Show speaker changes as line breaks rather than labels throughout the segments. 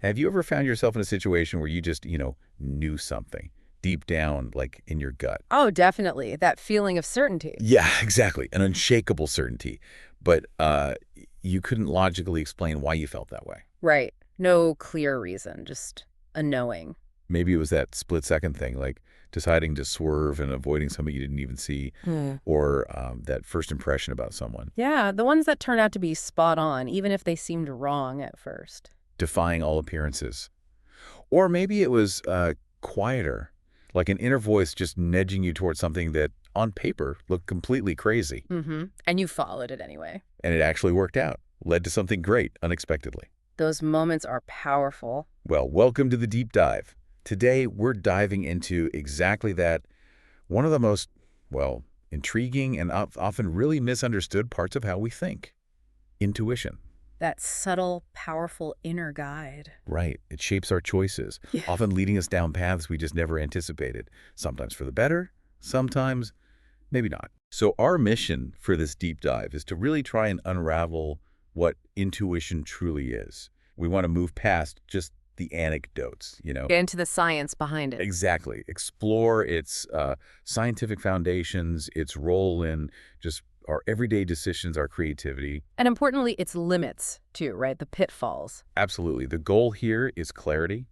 Have you ever found yourself in a situation where you just, knew something deep down, like in your gut?
Oh, definitely. That feeling of certainty.
Yeah, exactly. An unshakable certainty. But you couldn't logically explain why you felt that way.
Right. No clear reason, just a knowing.
Maybe it was that split-second thing, like deciding to swerve and avoiding somebody you didn't even see,
Hmm.
or that first impression about someone,
Yeah, the ones that turn out to be spot on, even if they seemed wrong at first.
defying all appearances. Or maybe it was quieter, like an inner voice just nudging you towards something that, on paper, looked completely crazy.
Mm-hmm. And you followed it anyway.
And it actually worked out, led to something great unexpectedly.
Those moments are powerful.
Well, welcome to the deep dive. Today, we're diving into exactly that, one of the most, well, intriguing and often really misunderstood parts of how we think: intuition.
That subtle, powerful inner guide.
Right. It shapes our choices,
Yeah.
often leading us down paths we just never anticipated, sometimes for the better, sometimes maybe not. So our mission for this deep dive is to really try and unravel what intuition truly is. We want to move past just the anecdotes.
Get into the science behind it.
Exactly. Explore its scientific foundations, its role in just our everyday decisions, our creativity.
And importantly, its limits, too, right? The pitfalls.
Absolutely. The goal here is clarity.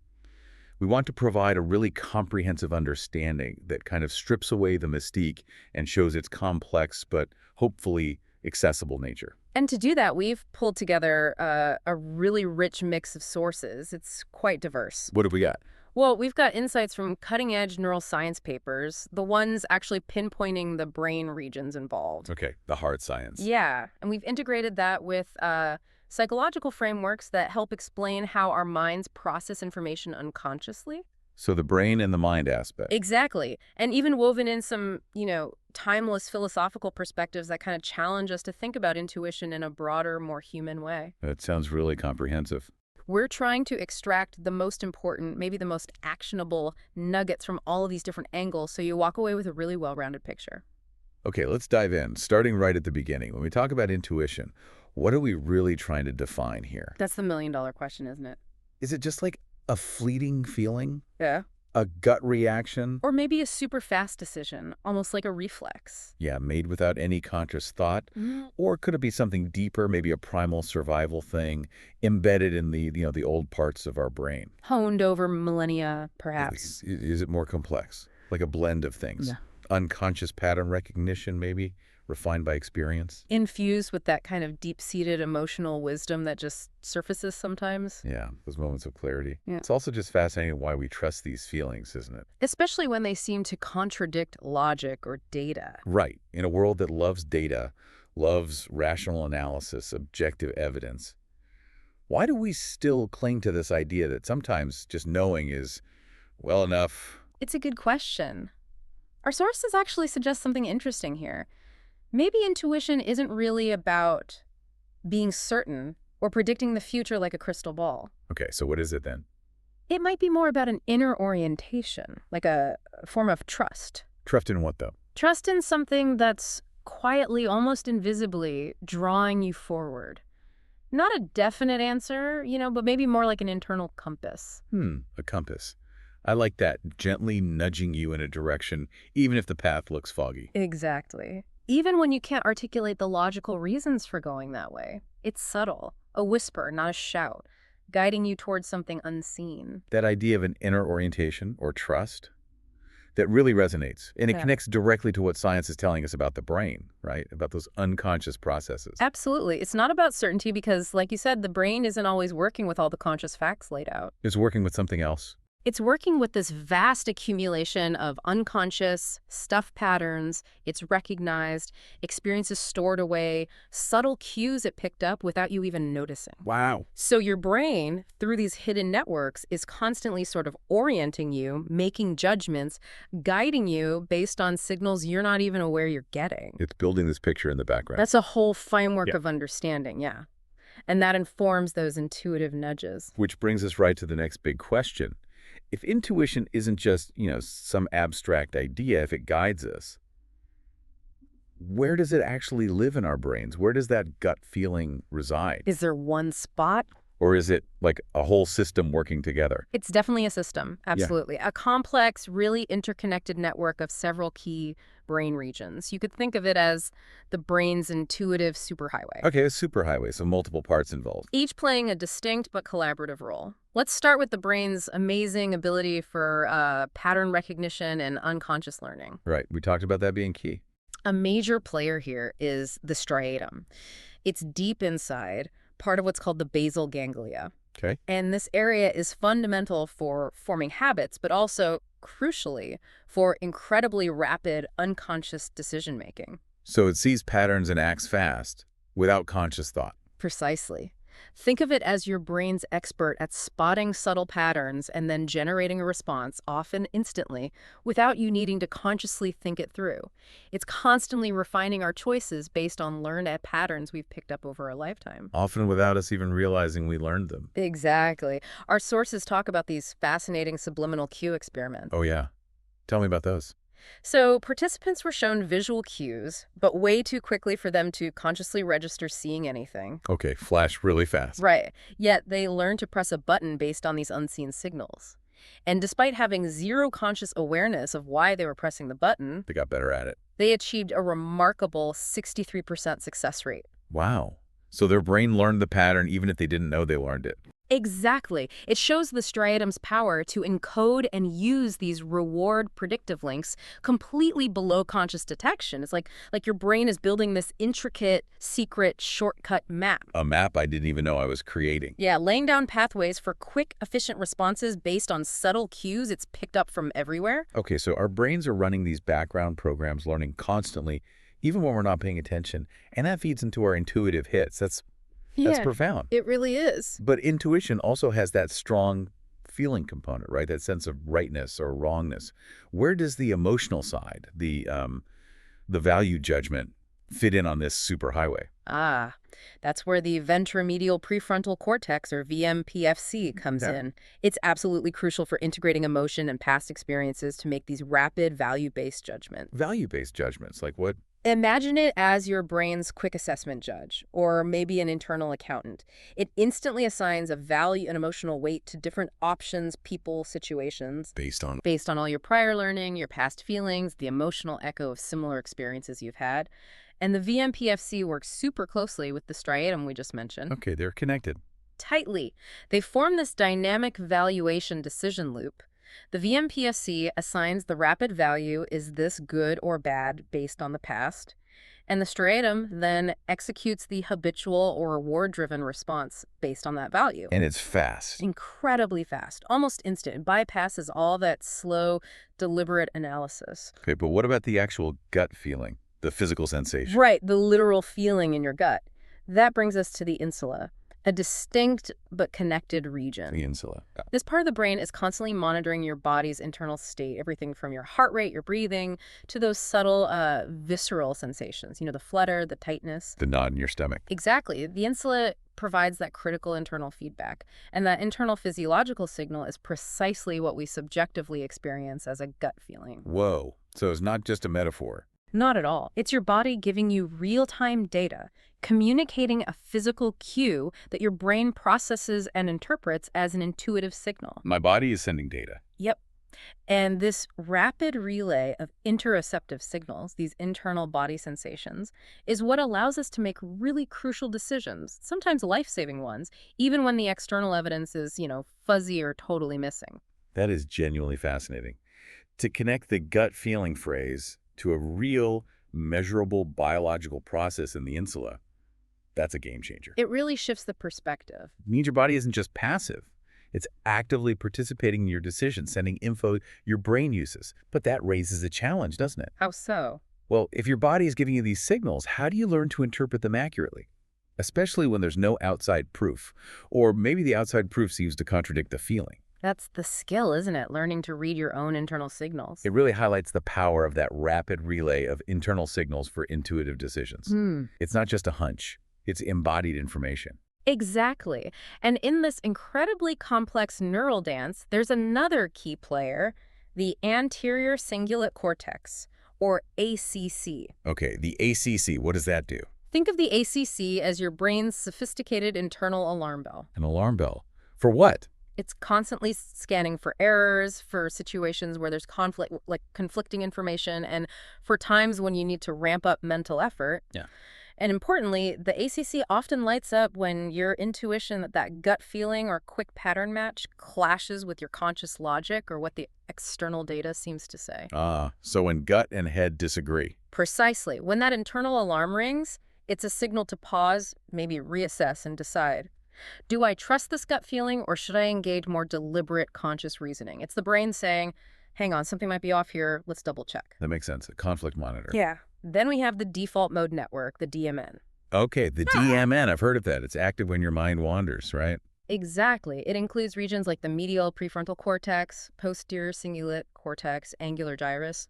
We want to provide a really comprehensive understanding that kind of strips away the mystique and shows its complex but hopefully accessible nature.
And to do that, we've pulled together a really rich mix of sources. It's quite diverse.
What have we got?
Well, we've got insights from cutting-edge neuroscience papers, the ones actually pinpointing the brain regions involved.
Okay, the hard science.
Yeah, and we've integrated that with psychological frameworks that help explain how our minds process information unconsciously.
So the brain and the mind aspect.
Exactly. And even woven in some, timeless philosophical perspectives that kind of challenge us to think about intuition in a broader, more human way.
That sounds really comprehensive.
We're trying to extract the most important, maybe the most actionable nuggets from all of these different angles so you walk away with a really well-rounded picture.
Okay, let's dive in, starting right at the beginning. When we talk about intuition, what are we really trying to define here?
That's the million-dollar question, isn't it?
Is it just like a fleeting feeling?
Yeah.
A gut reaction?
Or maybe a super fast decision, almost like a reflex.
Yeah, made without any conscious thought?
Mm,
Or could it be something deeper, maybe a primal survival thing embedded in the old parts of our brain?
honed over millennia,
Really?
perhaps.
Is it more complex? Like a blend of things?
Yeah.
Unconscious pattern recognition, maybe? Refined by experience?
Infused with that kind of deep-seated emotional wisdom that just surfaces sometimes.
Yeah, those moments of clarity.
Yeah.
It's also just fascinating why we trust these feelings, isn't it?
Especially when they seem to contradict logic or data.
Right. In a world that loves data, loves rational analysis, objective evidence, why do we still cling to this idea that sometimes just knowing is well enough?
It's a good question. Our sources actually suggest something interesting here. Maybe intuition isn't really about being certain or predicting the future like a crystal ball.
Okay, so what is it then?
It might be more about an inner orientation, like a form of trust.
Trust in what, though?
Trust in something that's quietly, almost invisibly, drawing you forward. Not a definite answer, but maybe more like an internal compass.
A compass. I like that, gently nudging you in a direction, even if the path looks foggy.
Exactly. Even when you can't articulate the logical reasons for going that way. It's subtle, a whisper, not a shout, guiding you towards something unseen.
That idea of an inner orientation or trust, that really resonates. And it
Yeah.
connects directly to what science is telling us about the brain, right? About those unconscious processes.
Absolutely. It's not about certainty because, like you said, the brain isn't always working with all the conscious facts laid out.
It's working with something else.
It's working with this vast accumulation of unconscious stuff patterns. It's recognized, experiences stored away, subtle cues it picked up without you even noticing.
Wow.
So your brain, through these hidden networks, is constantly sort of orienting you, making judgments, guiding you based on signals you're not even aware you're getting.
It's building this picture in the background.
That's a whole framework
Yeah.
of understanding, yeah. And that informs those intuitive nudges.
Which brings us right to the next big question. If intuition isn't just, some abstract idea, if it guides us, where does it actually live in our brains? Where does that gut feeling reside?
Is there one spot?
Or is it like a whole system working together?
It's definitely a system,
Yeah.
absolutely. A complex, really interconnected network of several key brain regions. You could think of it as the brain's intuitive superhighway,
Okay, a superhighway, so multiple parts involved.
each playing a distinct but collaborative role. Let's start with the brain's amazing ability for pattern recognition and unconscious learning.
Right, we talked about that being key.
A major player here is the striatum. It's deep inside, part of what's called the basal ganglia.
Okay.
And this area is fundamental for forming habits, but also, crucially, for incredibly rapid, unconscious decision-making.
So it sees patterns and acts fast, without conscious thought.
Precisely. Think of it as your brain's expert at spotting subtle patterns and then generating a response, often instantly, without you needing to consciously think it through. It's constantly refining our choices based on learned patterns we've picked up over a lifetime.
Often without us even realizing we learned them.
Exactly. Our sources talk about these fascinating subliminal cue experiments.
Oh yeah. Tell me about those.
So participants were shown visual cues, but way too quickly for them to consciously register seeing anything.
Okay, flash really fast.
Right. Yet they learned to press a button based on these unseen signals. And despite having zero conscious awareness of why they were pressing the button,
They got better at it.
they achieved a remarkable 63% success rate.
Wow. So their brain learned the pattern even if they didn't know they learned it.
Exactly. It shows the striatum's power to encode and use these reward predictive links completely below conscious detection. It's like your brain is building this intricate, secret shortcut map.
A map I didn't even know I was creating.
Yeah, laying down pathways for quick, efficient responses based on subtle cues it's picked up from everywhere.
Okay, so our brains are running these background programs, learning constantly, even when we're not paying attention, and that feeds into our intuitive hits. That's profound.
It really is.
But intuition also has that strong feeling component, right? That sense of rightness or wrongness. Where does the emotional side, the value judgment, fit in on this superhighway?
Ah, that's where the ventromedial prefrontal cortex, or VMPFC, comes
Yeah.
in. It's absolutely crucial for integrating emotion and past experiences to make these rapid, value-based judgments.
Value-based judgments, like what?
Imagine it as your brain's quick assessment judge, or maybe an internal accountant. It instantly assigns a value and emotional weight to different options, people, situations,
Based on.
based on all your prior learning, your past feelings, the emotional echo of similar experiences you've had. And the VMPFC works super closely with the striatum we just mentioned.
Okay, they're connected.
Tightly. They form this dynamic valuation decision loop. The VMPFC assigns the rapid value, is this good or bad, based on the past, and the striatum then executes the habitual or reward-driven response based on that value.
And it's fast.
Incredibly fast, almost instant. It bypasses all that slow, deliberate analysis.
Okay, but what about the actual gut feeling, the physical sensation?
Right, the literal feeling in your gut. That brings us to the insula, a distinct but connected region.
The insula. Yeah.
This part of the brain is constantly monitoring your body's internal state, everything from your heart rate, your breathing, to those subtle visceral sensations, the flutter, the tightness.
The knot in your stomach.
Exactly. The insula provides that critical internal feedback, and that internal physiological signal is precisely what we subjectively experience as a gut feeling.
Whoa. So it's not just a metaphor.
Not at all. It's your body giving you real-time data, communicating a physical cue that your brain processes and interprets as an intuitive signal.
My body is sending data.
Yep. And this rapid relay of interoceptive signals, these internal body sensations, is what allows us to make really crucial decisions, sometimes life-saving ones, even when the external evidence is, fuzzy or totally missing.
That is genuinely fascinating. To connect the gut feeling phrase to a real, measurable biological process in the insula, that's a game changer.
It really shifts the perspective.
It means your body isn't just passive. It's actively participating in your decisions, sending info your brain uses. But that raises a challenge, doesn't it?
How so?
Well, if your body is giving you these signals, how do you learn to interpret them accurately? Especially when there's no outside proof. Or maybe the outside proof seems to contradict the feeling.
That's the skill, isn't it? Learning to read your own internal signals.
It really highlights the power of that rapid relay of internal signals for intuitive decisions. It's not just a hunch. It's embodied information.
Exactly. And in this incredibly complex neural dance, there's another key player, the anterior cingulate cortex, or ACC.
Okay, the ACC, what does that do?
Think of the ACC as your brain's sophisticated internal alarm bell.
An alarm bell. For what?
It's constantly scanning for errors, for situations where there's conflict, like conflicting information, and for times when you need to ramp up mental effort.
Yeah.
And importantly, the ACC often lights up when your intuition, that gut feeling or quick pattern match, clashes with your conscious logic or what the external data seems to say.
So when gut and head disagree.
Precisely. When that internal alarm rings, it's a signal to pause, maybe reassess and decide. Do I trust this gut feeling or should I engage more deliberate conscious reasoning? It's the brain saying, hang on, something might be off here. Let's double check.
That makes sense. A conflict monitor.
Yeah. Then we have the default mode network, the DMN.
Okay, the DMN. I've heard of that. It's active when your mind wanders, right?
Exactly. It includes regions like the medial prefrontal cortex, posterior cingulate cortex, angular gyrus.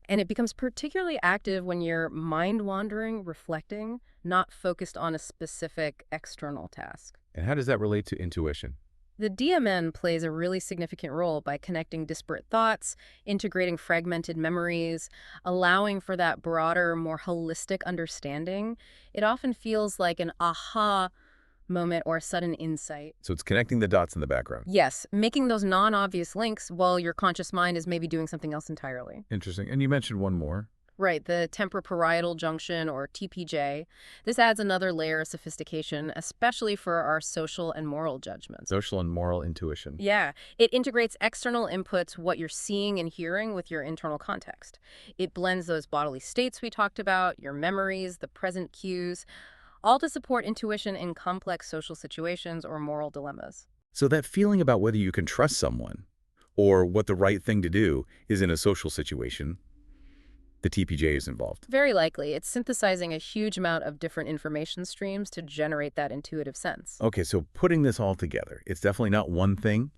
And it becomes particularly active when you're mind wandering, reflecting, not focused on a specific external task.
And how does that relate to intuition?
The DMN plays a really significant role by connecting disparate thoughts, integrating fragmented memories, allowing for that broader, more holistic understanding. It often feels like an aha moment or a sudden insight.
So it's connecting the dots in the background.
Yes, making those non-obvious links while your conscious mind is maybe doing something else entirely.
Interesting. And you mentioned one more.
Right, the temporoparietal junction, or TPJ. This adds another layer of sophistication, especially for our social and moral judgments.
Social and moral intuition.
Yeah, it integrates external inputs, what you're seeing and hearing, with your internal context. It blends those bodily states we talked about, your memories, the present cues, all to support intuition in complex social situations or moral dilemmas.
So that feeling about whether you can trust someone or what the right thing to do is in a social situation, the TPJ is involved.
Very likely, it's synthesizing a huge amount of different information streams to generate that intuitive sense.
Okay, so putting this all together, it's definitely not one thing.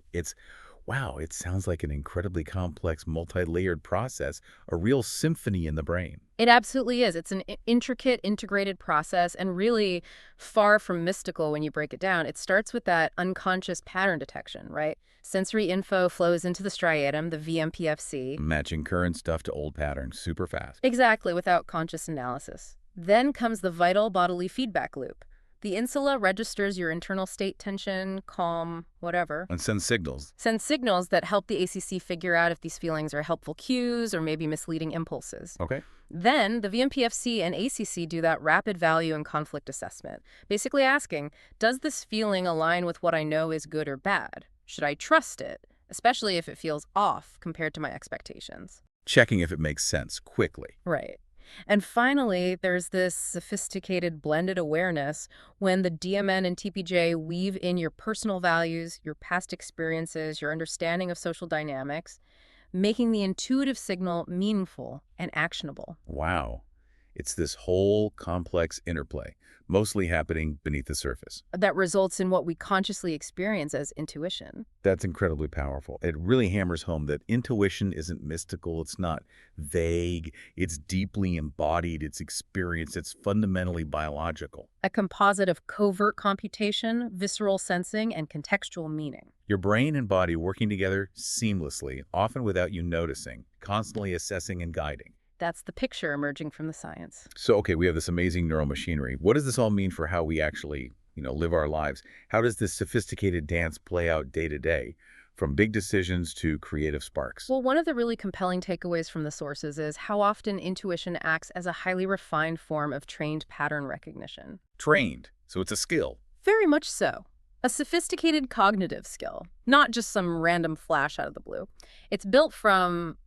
Wow, it sounds like an incredibly complex, multi-layered process, a real symphony in the brain.
It absolutely is. It's an intricate, integrated process and really far from mystical when you break it down. It starts with that unconscious pattern detection, right? Sensory info flows into the striatum, the VMPFC.
Matching current stuff to old patterns super fast.
Exactly, without conscious analysis. Then comes the vital bodily feedback loop. The insula registers your internal state, tension, calm, whatever.
And sends signals.
Sends signals that help the ACC figure out if these feelings are helpful cues or maybe misleading impulses.
Okay.
Then the VMPFC and ACC do that rapid value and conflict assessment, basically asking, does this feeling align with what I know is good or bad? Should I trust it, especially if it feels off compared to my expectations?
Checking if it makes sense quickly.
Right. And finally, there's this sophisticated blended awareness when the DMN and TPJ weave in your personal values, your past experiences, your understanding of social dynamics, making the intuitive signal meaningful and actionable.
Wow. It's this whole complex interplay, mostly happening beneath the surface.
That results in what we consciously experience as intuition.
That's incredibly powerful. It really hammers home that intuition isn't mystical. It's not vague. It's deeply embodied. It's experienced. It's fundamentally biological.
A composite of covert computation, visceral sensing, and contextual meaning.
Your brain and body working together seamlessly, often without you noticing, constantly assessing and guiding.
That's the picture emerging from the science.
So, okay, we have this amazing neuromachinery. What does this all mean for how we actually, live our lives? How does this sophisticated dance play out day to day, from big decisions to creative sparks?
Well, one of the really compelling takeaways from the sources is how often intuition acts as a highly refined form of trained pattern recognition.
Trained, so it's a skill.
Very much so. A sophisticated cognitive skill, not just some random flash out of the blue. It's built from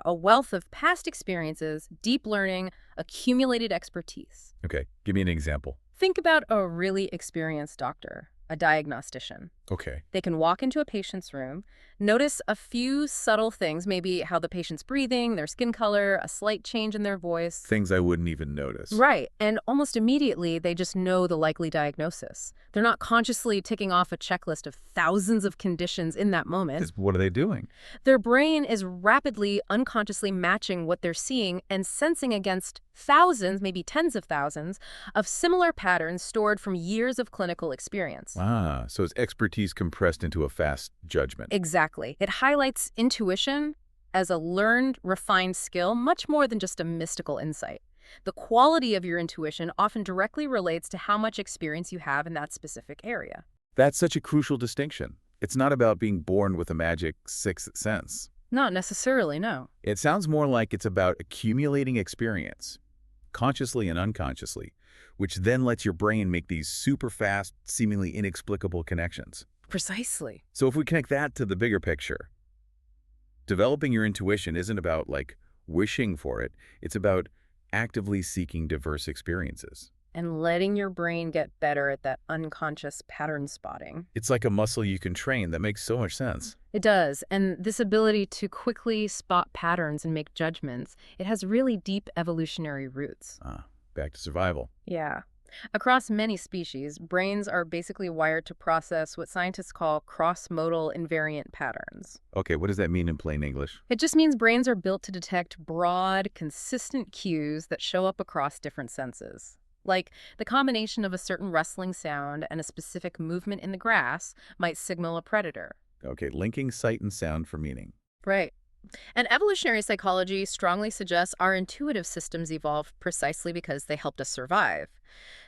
a wealth of past experiences, deep learning, accumulated expertise.
Okay, give me an example.
Think about a really experienced doctor, a diagnostician.
Okay.
They can walk into a patient's room, notice a few subtle things, maybe how the patient's breathing, their skin color, a slight change in their voice.
Things I wouldn't even notice.
Right, and almost immediately they just know the likely diagnosis. They're not consciously ticking off a checklist of thousands of conditions in that moment.
What are they doing?
Their brain is rapidly, unconsciously matching what they're seeing and sensing against thousands, maybe tens of thousands, of similar patterns stored from years of clinical experience.
Ah, so it's expertise compressed into a fast judgment.
Exactly. It highlights intuition as a learned, refined skill, much more than just a mystical insight. The quality of your intuition often directly relates to how much experience you have in that specific area.
That's such a crucial distinction. It's not about being born with a magic sixth sense.
Not necessarily, no.
It sounds more like it's about accumulating experience, consciously and unconsciously, which then lets your brain make these super fast, seemingly inexplicable connections.
Precisely.
So if we connect that to the bigger picture, developing your intuition isn't about, like, wishing for it. It's about actively seeking diverse experiences.
And letting your brain get better at that unconscious pattern spotting.
It's like a muscle you can train. That makes so much sense.
It does, and this ability to quickly spot patterns and make judgments, it has really deep evolutionary roots.
Back to survival.
Yeah. Across many species, brains are basically wired to process what scientists call cross-modal invariant patterns.
Okay, what does that mean in plain English?
It just means brains are built to detect broad, consistent cues that show up across different senses. Like, the combination of a certain rustling sound and a specific movement in the grass might signal a predator.
Okay, linking sight and sound for meaning.
Right. And evolutionary psychology strongly suggests our intuitive systems evolved precisely because they helped us survive.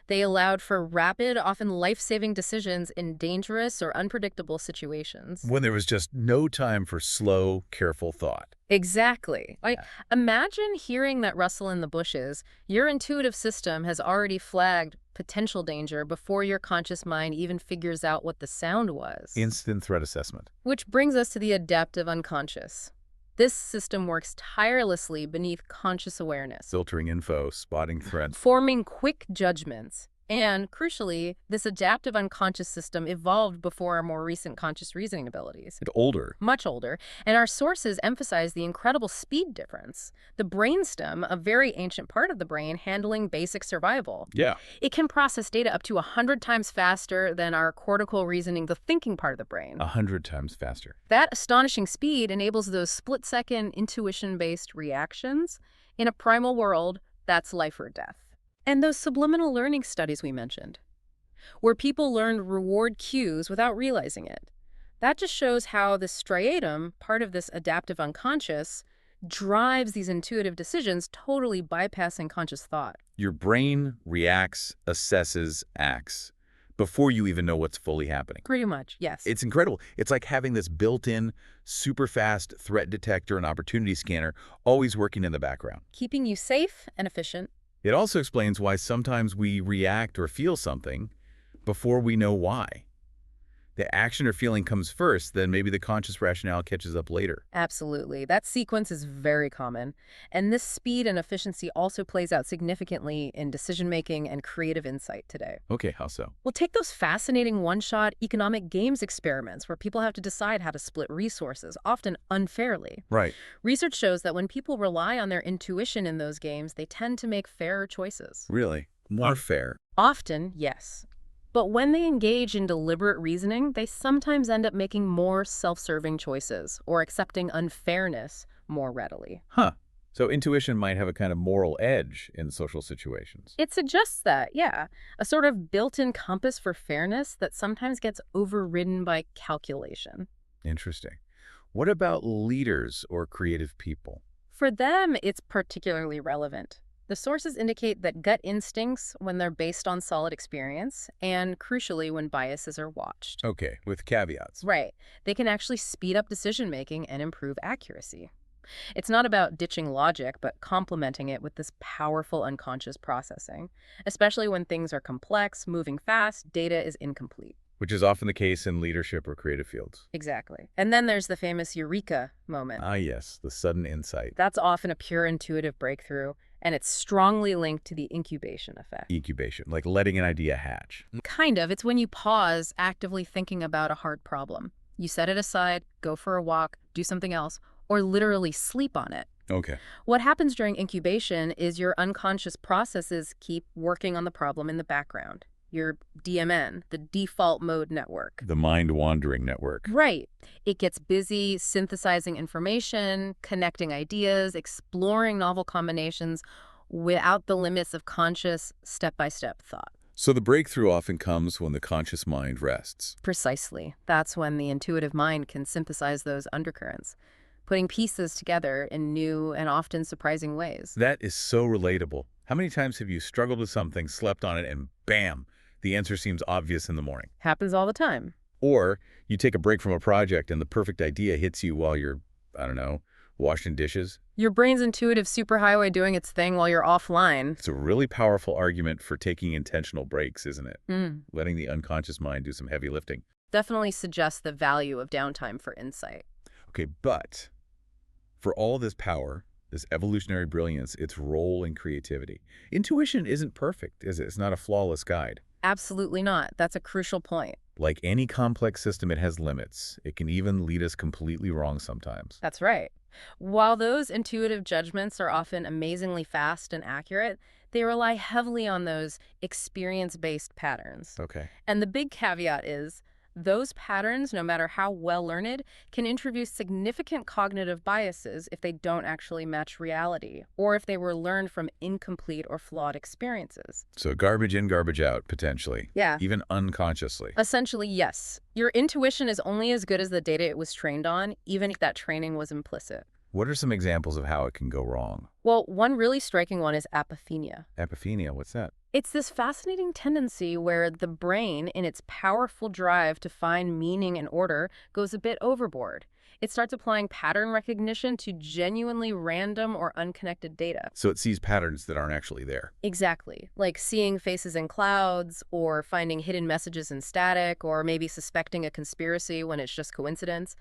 They allowed for rapid, often life-saving decisions in dangerous or unpredictable situations.
When there was just no time for slow, careful thought.
Exactly. Like,
Yeah.
imagine hearing that rustle in the bushes. Your intuitive system has already flagged potential danger before your conscious mind even figures out what the sound was.
Instant threat assessment.
Which brings us to the adaptive unconscious. This system works tirelessly beneath conscious awareness,
Filtering info, spotting threats.
forming quick judgments. And, crucially, this adaptive unconscious system evolved before our more recent conscious reasoning abilities.
And older.
Much older, and our sources emphasize the incredible speed difference. The brainstem, a very ancient part of the brain handling basic survival.
Yeah.
It can process data up to 100 times faster than our cortical reasoning, the thinking part of the brain.
100 times faster.
That astonishing speed enables those split-second intuition-based reactions in a primal world that's life or death. And those subliminal learning studies we mentioned, where people learned reward cues without realizing it. That just shows how the striatum, part of this adaptive unconscious, drives these intuitive decisions, totally bypassing conscious thought.
Your brain reacts, assesses, acts before you even know what's fully happening.
Pretty much, yes.
It's incredible. It's like having this built-in, super fast threat detector and opportunity scanner always working in the background.
Keeping you safe and efficient.
It also explains why sometimes we react or feel something before we know why. The action or feeling comes first, then maybe the conscious rationale catches up later.
Absolutely. That sequence is very common. And this speed and efficiency also plays out significantly in decision-making and creative insight today.
Okay, how so?
Well, take those fascinating one-shot economic games experiments where people have to decide how to split resources, often unfairly.
Right.
Research shows that when people rely on their intuition in those games, they tend to make fairer choices.
Really? More fair.
Often, yes. But when they engage in deliberate reasoning, they sometimes end up making more self-serving choices or accepting unfairness more readily.
Huh. So intuition might have a kind of moral edge in social situations.
It suggests that, yeah, a sort of built-in compass for fairness that sometimes gets overridden by calculation.
Interesting. What about leaders or creative people?
For them, it's particularly relevant. The sources indicate that gut instincts, when they're based on solid experience, and crucially, when biases are watched.
Okay, with caveats.
Right. They can actually speed up decision-making and improve accuracy. It's not about ditching logic, but complementing it with this powerful unconscious processing, especially when things are complex, moving fast, data is incomplete.
Which is often the case in leadership or creative fields.
Exactly. And then there's the famous eureka moment.
Ah, yes, the sudden insight.
That's often a pure intuitive breakthrough, and it's strongly linked to the incubation effect.
Incubation, like letting an idea hatch.
Kind of. It's when you pause, actively thinking about a hard problem. You set it aside, go for a walk, do something else, or literally sleep on it.
Okay.
What happens during incubation is your unconscious processes keep working on the problem in the background. Your DMN, the default mode network.
The mind-wandering network.
Right. It gets busy synthesizing information, connecting ideas, exploring novel combinations without the limits of conscious, step-by-step thought.
So the breakthrough often comes when the conscious mind rests.
Precisely. That's when the intuitive mind can synthesize those undercurrents, putting pieces together in new and often surprising ways.
That is so relatable. How many times have you struggled with something, slept on it, and bam, the answer seems obvious in the morning?
Happens all the time.
Or you take a break from a project and the perfect idea hits you while you're, I don't know, washing dishes?
Your brain's intuitive superhighway doing its thing while you're offline.
It's a really powerful argument for taking intentional breaks, isn't it?
Mm.
Letting the unconscious mind do some heavy lifting.
Definitely suggests the value of downtime for insight.
Okay, but for all this power, this evolutionary brilliance, its role in creativity, intuition isn't perfect, is it? It's not a flawless guide.
Absolutely not. That's a crucial point.
Like any complex system, it has limits. It can even lead us completely wrong sometimes.
That's right. While those intuitive judgments are often amazingly fast and accurate, they rely heavily on those experience-based patterns.
Okay.
And the big caveat is, those patterns, no matter how well learned, can introduce significant cognitive biases if they don't actually match reality, or if they were learned from incomplete or flawed experiences.
So garbage in, garbage out, potentially.
Yeah.
Even unconsciously.
Essentially, yes. Your intuition is only as good as the data it was trained on, even if that training was implicit.
What are some examples of how it can go wrong?
Well, one really striking one is apophenia.
Apophenia, what's that?
It's this fascinating tendency where the brain, in its powerful drive to find meaning and order, goes a bit overboard. It starts applying pattern recognition to genuinely random or unconnected data.
So it sees patterns that aren't actually there.
Exactly. Like seeing faces in clouds, or finding hidden messages in static, or maybe suspecting a conspiracy when it's just coincidence.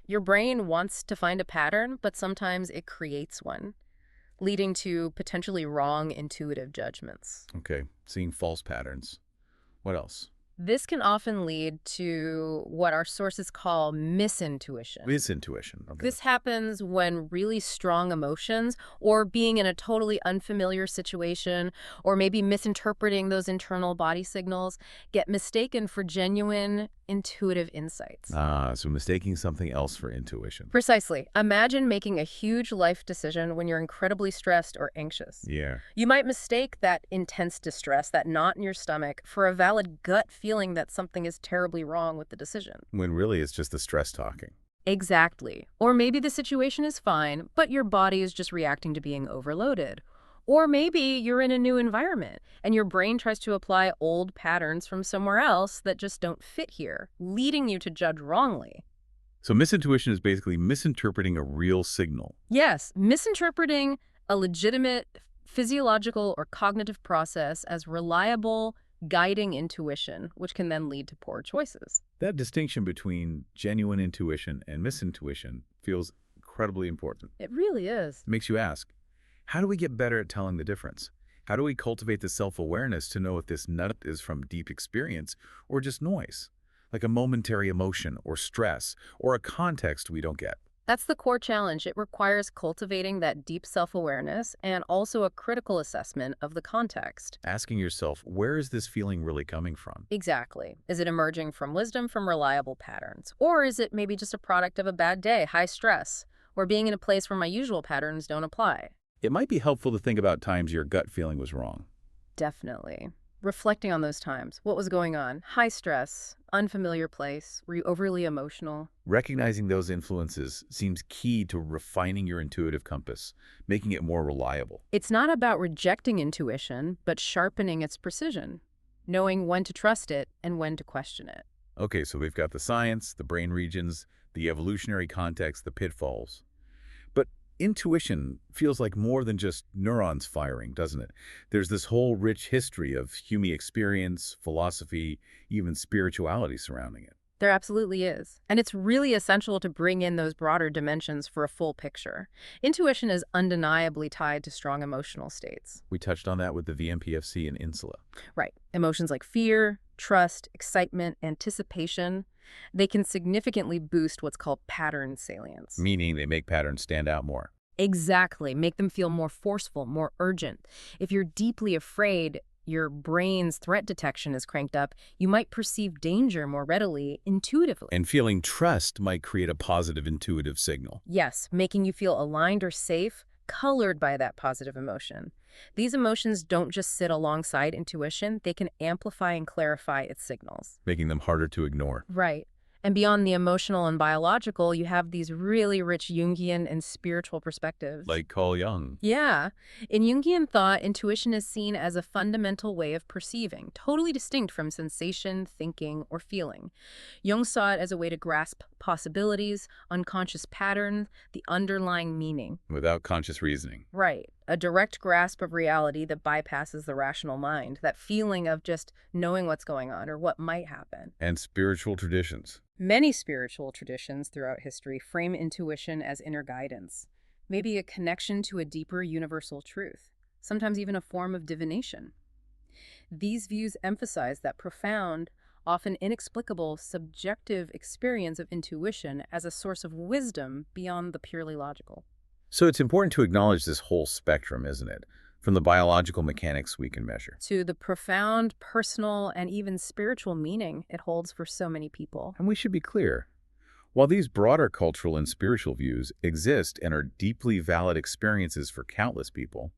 Your brain wants to find a pattern, but sometimes it creates one, leading to potentially wrong intuitive judgments.
Okay, seeing false patterns. What else?
This can often lead to what our sources call misintuition.
Misintuition. Okay.
This happens when really strong emotions, or being in a totally unfamiliar situation, or maybe misinterpreting those internal body signals, get mistaken for genuine intuitive insights.
So mistaking something else for intuition.
Precisely. Imagine making a huge life decision when you're incredibly stressed or anxious.
Yeah.
You might mistake that intense distress, that knot in your stomach, for a valid gut feeling that something is terribly wrong with the decision.
When really it's just the stress talking.
Exactly. Or maybe the situation is fine, but your body is just reacting to being overloaded. Or maybe you're in a new environment and your brain tries to apply old patterns from somewhere else that just don't fit here, leading you to judge wrongly.
So misintuition is basically misinterpreting a real signal.
Yes, misinterpreting a legitimate physiological or cognitive process as reliable, guiding intuition, which can then lead to poor choices.
That distinction between genuine intuition and misintuition feels incredibly important.
It really is.
It makes you ask, how do we get better at telling the difference? How do we cultivate the self-awareness to know if this nut is from deep experience or just noise, like a momentary emotion or stress or a context we don't get?
That's the core challenge. It requires cultivating that deep self-awareness and also a critical assessment of the context.
Asking yourself, where is this feeling really coming from?
Exactly. Is it emerging from wisdom, from reliable patterns? Or is it maybe just a product of a bad day, high stress, or being in a place where my usual patterns don't apply?
It might be helpful to think about times your gut feeling was wrong.
Definitely. Reflecting on those times. What was going on? High stress, unfamiliar place, were you overly emotional?
Recognizing those influences seems key to refining your intuitive compass, making it more reliable.
It's not about rejecting intuition, but sharpening its precision, knowing when to trust it and when to question it.
Okay, so we've got the science, the brain regions, the evolutionary context, the pitfalls. But intuition feels like more than just neurons firing, doesn't it? There's this whole rich history of human experience, philosophy, even spirituality surrounding it.
There absolutely is. And it's really essential to bring in those broader dimensions for a full picture. Intuition is undeniably tied to strong emotional states.
We touched on that with the VMPFC and insula.
Right. Emotions like fear, trust, excitement, anticipation, they can significantly boost what's called pattern salience.
Meaning they make patterns stand out more.
Exactly. Make them feel more forceful, more urgent. If you're deeply afraid, your brain's threat detection is cranked up, you might perceive danger more readily, intuitively.
And feeling trust might create a positive intuitive signal.
Yes, making you feel aligned or safe, colored by that positive emotion. These emotions don't just sit alongside intuition, they can amplify and clarify its signals.
Making them harder to ignore.
Right. And beyond the emotional and biological, you have these really rich Jungian and spiritual perspectives.
Like Carl Jung.
Yeah. In Jungian thought, intuition is seen as a fundamental way of perceiving, totally distinct from sensation, thinking, or feeling. Jung saw it as a way to grasp possibilities, unconscious patterns, the underlying meaning.
Without conscious reasoning.
Right. A direct grasp of reality that bypasses the rational mind, that feeling of just knowing what's going on or what might happen.
And spiritual traditions.
Many spiritual traditions throughout history frame intuition as inner guidance, maybe a connection to a deeper universal truth, sometimes even a form of divination. These views emphasize that profound, often inexplicable, subjective experience of intuition as a source of wisdom beyond the purely logical.
So it's important to acknowledge this whole spectrum, isn't it? From the biological mechanics we can measure.
To the profound, personal, and even spiritual meaning it holds for so many people.
And we should be clear. While these broader cultural and spiritual views exist and are deeply valid experiences for countless people,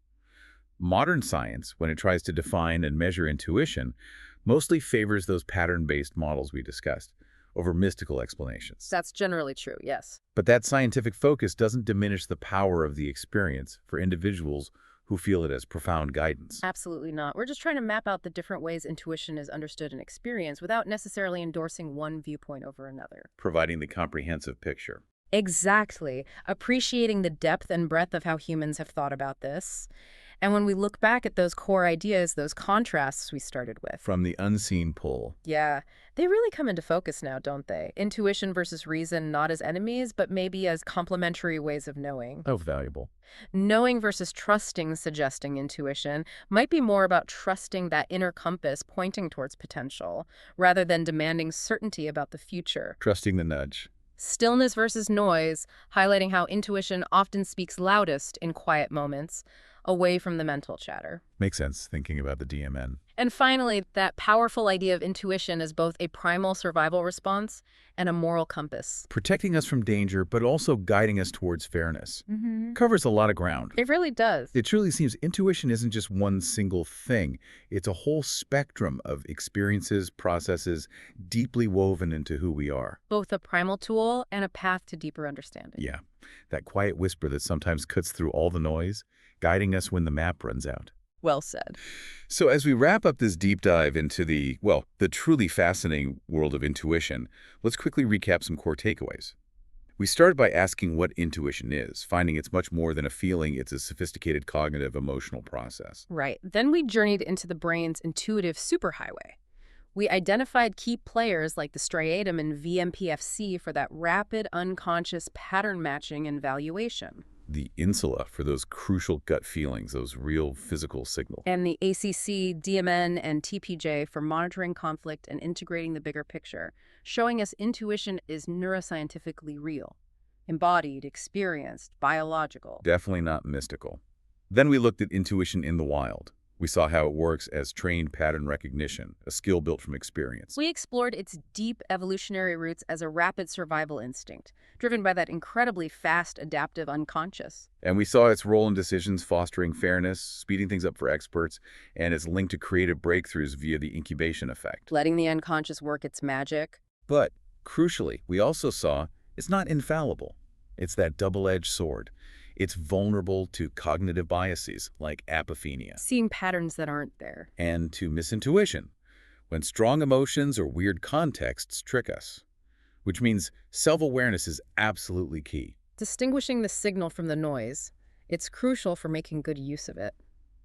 modern science, when it tries to define and measure intuition, mostly favors those pattern-based models we discussed over mystical explanations.
That's generally true, yes.
But that scientific focus doesn't diminish the power of the experience for individuals who feel it as profound guidance.
Absolutely not. We're just trying to map out the different ways intuition is understood and experienced without necessarily endorsing one viewpoint over another.
Providing the comprehensive picture.
Exactly. Appreciating the depth and breadth of how humans have thought about this. And when we look back at those core ideas, those contrasts we started with.
From the unseen pull.
Yeah, they really come into focus now, don't they? Intuition versus reason, not as enemies, but maybe as complementary ways of knowing.
Oh, valuable.
Knowing versus trusting, suggesting intuition, might be more about trusting that inner compass pointing towards potential, rather than demanding certainty about the future.
Trusting the nudge.
Stillness versus noise, highlighting how intuition often speaks loudest in quiet moments, away from the mental chatter.
Makes sense, thinking about the DMN.
And finally, that powerful idea of intuition as both a primal survival response and a moral compass.
Protecting us from danger, but also guiding us towards fairness. Covers a lot of ground.
It really does.
It truly seems intuition isn't just one single thing. It's a whole spectrum of experiences, processes, deeply woven into who we are.
Both a primal tool and a path to deeper understanding.
Yeah, that quiet whisper that sometimes cuts through all the noise, guiding us when the map runs out.
Well said.
So as we wrap up this deep dive into the truly fascinating world of intuition, let's quickly recap some core takeaways. We started by asking what intuition is, finding it's much more than a feeling. It's a sophisticated cognitive, emotional process.
Right. Then we journeyed into the brain's intuitive superhighway. We identified key players like the striatum and VMPFC for that rapid, unconscious pattern matching and valuation.
The insula for those crucial gut feelings, those real physical signals.
And the ACC, DMN, and TPJ for monitoring conflict and integrating the bigger picture, showing us intuition is neuroscientifically real, embodied, experienced, biological.
Definitely not mystical. Then we looked at intuition in the wild. We saw how it works as trained pattern recognition, a skill built from experience.
We explored its deep evolutionary roots as a rapid survival instinct, driven by that incredibly fast, adaptive unconscious.
And we saw its role in decisions, fostering fairness, speeding things up for experts, and its link to creative breakthroughs via the incubation effect.
Letting the unconscious work its magic.
But, crucially, we also saw it's not infallible. It's that double-edged sword. It's vulnerable to cognitive biases like apophenia.
Seeing patterns that aren't there.
And to misintuition, when strong emotions or weird contexts trick us. Which means self-awareness is absolutely key.
Distinguishing the signal from the noise, it's crucial for making good use of it.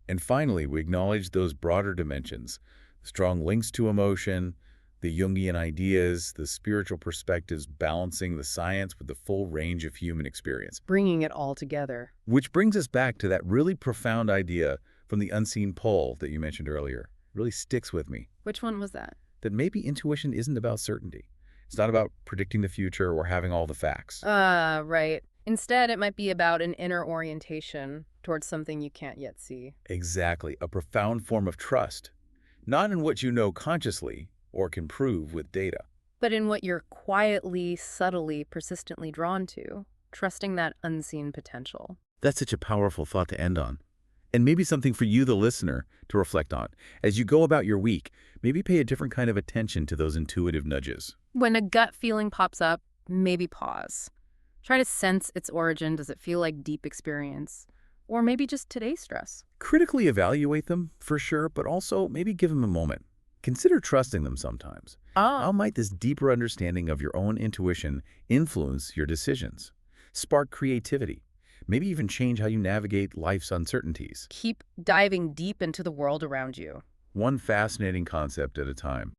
And finally, we acknowledge those broader dimensions, strong links to emotion, the Jungian ideas, the spiritual perspectives balancing the science with the full range of human experience.
Bringing it all together.
Which brings us back to that really profound idea from the unseen pull that you mentioned earlier. It really sticks with me.
Which one was that?
That maybe intuition isn't about certainty. It's not about predicting the future or having all the facts.
Right. Instead, it might be about an inner orientation towards something you can't yet see.
Exactly. A profound form of trust. Not in what you know consciously, or can prove with data.
But in what you're quietly, subtly, persistently drawn to, trusting that unseen potential.
That's such a powerful thought to end on. And maybe something for you, the listener, to reflect on. As you go about your week, maybe pay a different kind of attention to those intuitive nudges.
When a gut feeling pops up, maybe pause. Try to sense its origin. Does it feel like deep experience? Or maybe just today's stress?
Critically evaluate them, for sure, but also maybe give them a moment. Consider trusting them sometimes.
Ah.
How might this deeper understanding of your own intuition influence your decisions? Spark creativity. Maybe even change how you navigate life's uncertainties.
Keep diving deep into the world around you.
One fascinating concept at a time.